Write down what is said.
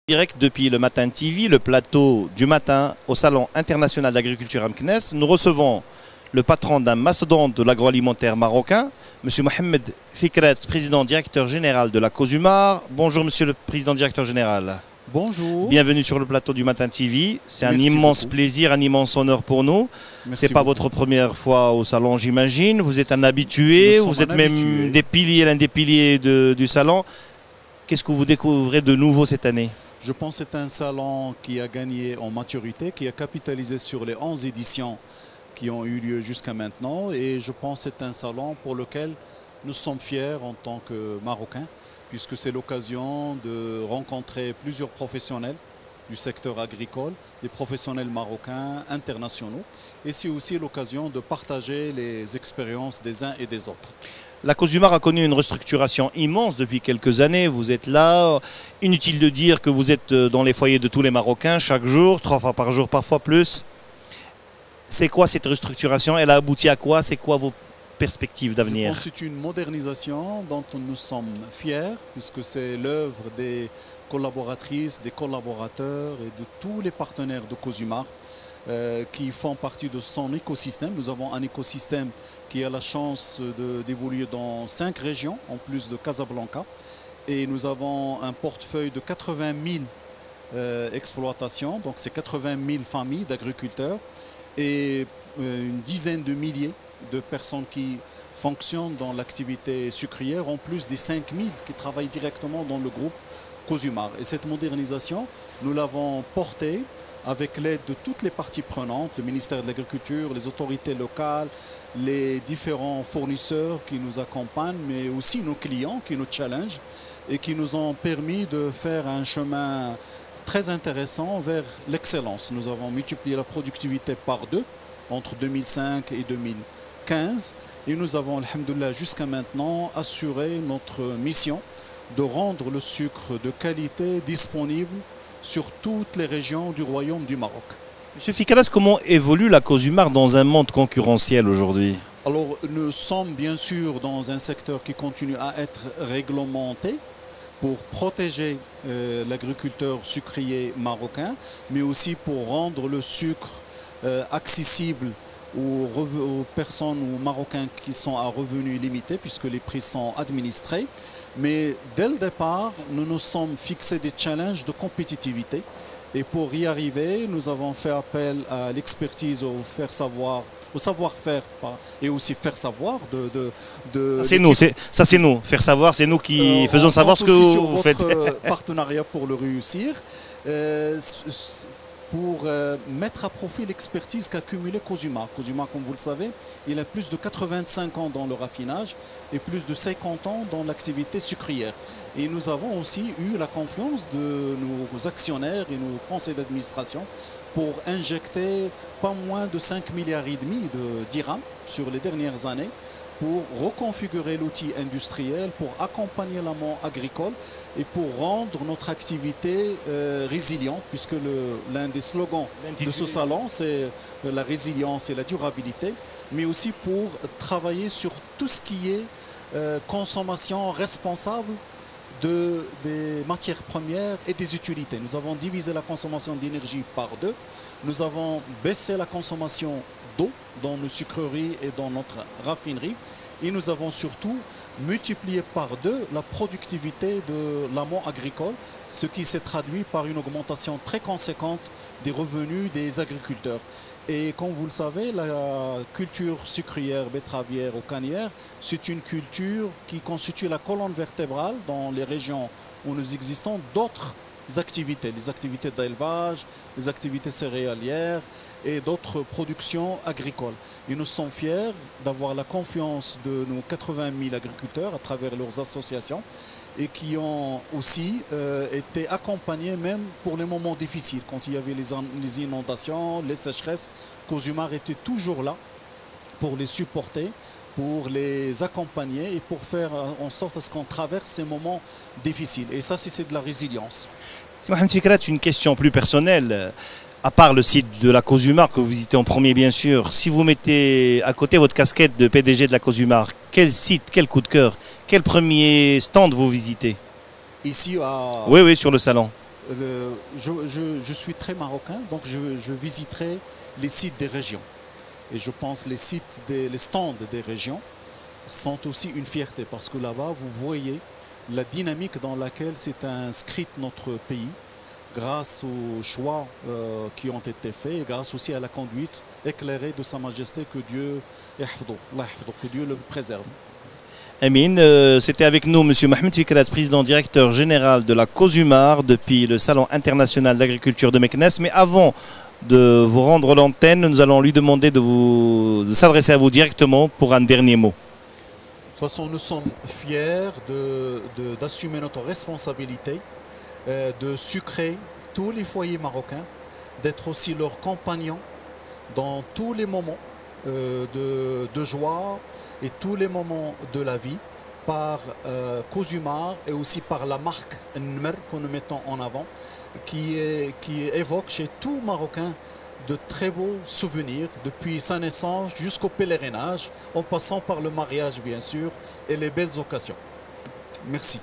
Direct depuis le Matin TV, le plateau du matin au Salon international d'agriculture Amknes. Nous recevons le patron d'un mastodonte de l'agroalimentaire marocain, M. Mohamed Fikret, président directeur général de la COSUMAR. Bonjour Monsieur le président directeur général. Bonjour. Bienvenue sur le plateau du Matin TV. C'est un Merci immense beaucoup. plaisir, un immense honneur pour nous. Ce n'est pas votre première fois au salon, j'imagine. Vous êtes un habitué, vous êtes même l'un des piliers du salon. Qu'est-ce que vous découvrez de nouveau cette année ? Je pense que c'est un salon qui a gagné en maturité, qui a capitalisé sur les 11 éditions qui ont eu lieu jusqu'à maintenant. Et je pense que c'est un salon pour lequel nous sommes fiers en tant que Marocains, puisque c'est l'occasion de rencontrer plusieurs professionnels du secteur agricole, des professionnels marocains internationaux. Et c'est aussi l'occasion de partager les expériences des uns et des autres. La COSUMAR a connu une restructuration immense depuis quelques années. Vous êtes là. Inutile de dire que vous êtes dans les foyers de tous les Marocains chaque jour, 3 fois par jour, parfois plus. C'est quoi cette restructuration? Elle a abouti à quoi? C'est quoi vos perspectives d'avenir? Je pense que c'est une modernisation dont nous sommes fiers, puisque c'est l'œuvre des collaboratrices, des collaborateurs et de tous les partenaires de COSUMAR qui font partie de son écosystème. Nous avons un écosystème qui a la chance d'évoluer dans 5 régions, en plus de Casablanca. Et nous avons un portefeuille de 80 000 exploitations, donc c'est 80 000 familles d'agriculteurs et une dizaine de milliers de personnes qui fonctionnent dans l'activité sucrière, en plus des 5 000 qui travaillent directement dans le groupe COSUMAR. Et cette modernisation, nous l'avons portée avec l'aide de toutes les parties prenantes, le ministère de l'Agriculture, les autorités locales, les différents fournisseurs qui nous accompagnent, mais aussi nos clients qui nous challengent et qui nous ont permis de faire un chemin très intéressant vers l'excellence. Nous avons multiplié la productivité par 2 entre 2005 et 2015 et nous avons, alhamdoulilah, jusqu'à maintenant assuré notre mission de rendre le sucre de qualité disponible sur toutes les régions du Royaume du Maroc. Monsieur Fikret, comment évolue la COSUMAR dans un monde concurrentiel aujourd'hui? Alors, nous sommes bien sûr dans un secteur qui continue à être réglementé pour protéger l'agriculteur sucrier marocain, mais aussi pour rendre le sucre accessible aux personnes ou aux Marocains qui sont à revenus limités, puisque les prix sont administrés. Mais dès le départ, nous nous sommes fixés des challenges de compétitivité. Et pour y arriver, nous avons fait appel à l'expertise, au savoir-faire et aussi faire savoir Ça c'est nous. Faire savoir, c'est nous qui faisons savoir ce que vous faites. Partenariat pour le réussir. Pour mettre à profit l'expertise qu'a cumulée COSUMAR. COSUMAR, comme vous le savez, il a plus de 85 ans dans le raffinage et plus de 50 ans dans l'activité sucrière. Et nous avons aussi eu la confiance de nos actionnaires et nos conseils d'administration pour injecter pas moins de 5,5 milliards de dirhams sur les dernières années pour reconfigurer l'outil industriel, pour accompagner l'amont agricole et pour rendre notre activité résiliente, puisque l'un des slogans de ce salon, c'est la résilience et la durabilité, mais aussi pour travailler sur tout ce qui est consommation responsable des matières premières et des utilités. Nous avons divisé la consommation d'énergie par 2. Nous avons baissé la consommation d'eau dans nos sucreries et dans notre raffinerie. Et nous avons surtout multiplié par 2 la productivité de l'amont agricole, ce qui s'est traduit par une augmentation très conséquente des revenus des agriculteurs. Et comme vous le savez, la culture sucrière, betteravière ou cannière, c'est une culture qui constitue la colonne vertébrale dans les régions où nous existons d'autres activités, les activités d'élevage, les activités céréalières et d'autres productions agricoles. Et nous sommes fiers d'avoir la confiance de nos 80 000 agriculteurs à travers leurs associations et qui ont aussi été accompagnés même pour les moments difficiles. Quand il y avait les inondations, les sécheresses, COSUMAR était toujours là pour les supporter, pour les accompagner et pour faire en sorte à ce qu'on traverse ces moments difficiles. Et ça, c'est de la résilience. Mohamed Fikret, une question plus personnelle. À part le site de la COSUMAR que vous visitez en premier, bien sûr, si vous mettez à côté votre casquette de PDG de la COSUMAR, quel site, quel coup de cœur, quel premier stand vous visitez? Ici à... Oui, sur le salon. je suis très marocain, donc je visiterai les sites des régions. Et je pense que les stands des régions sont aussi une fierté parce que là-bas, vous voyez la dynamique dans laquelle s'est inscrit notre pays grâce aux choix qui ont été faits et grâce aussi à la conduite éclairée de Sa Majesté, que Dieu que Dieu le préserve. Amin, c'était avec nous M. Mohamed Fikrat, président directeur général de la COSUMAR depuis le Salon international d'agriculture de Meknès. Mais avant de vous rendre l'antenne, nous allons lui demander de s'adresser à vous directement pour un dernier mot. De toute façon, nous sommes fiers d'assumer notre responsabilité, de sucrer tous les foyers marocains, d'être aussi leurs compagnons dans tous les moments de joie et tous les moments de la vie, par COSUMAR et aussi par la marque Nmer que nous mettons en avant, qui évoque chez tout Marocain de très beaux souvenirs depuis sa naissance jusqu'au pèlerinage, en passant par le mariage bien sûr et les belles occasions. Merci.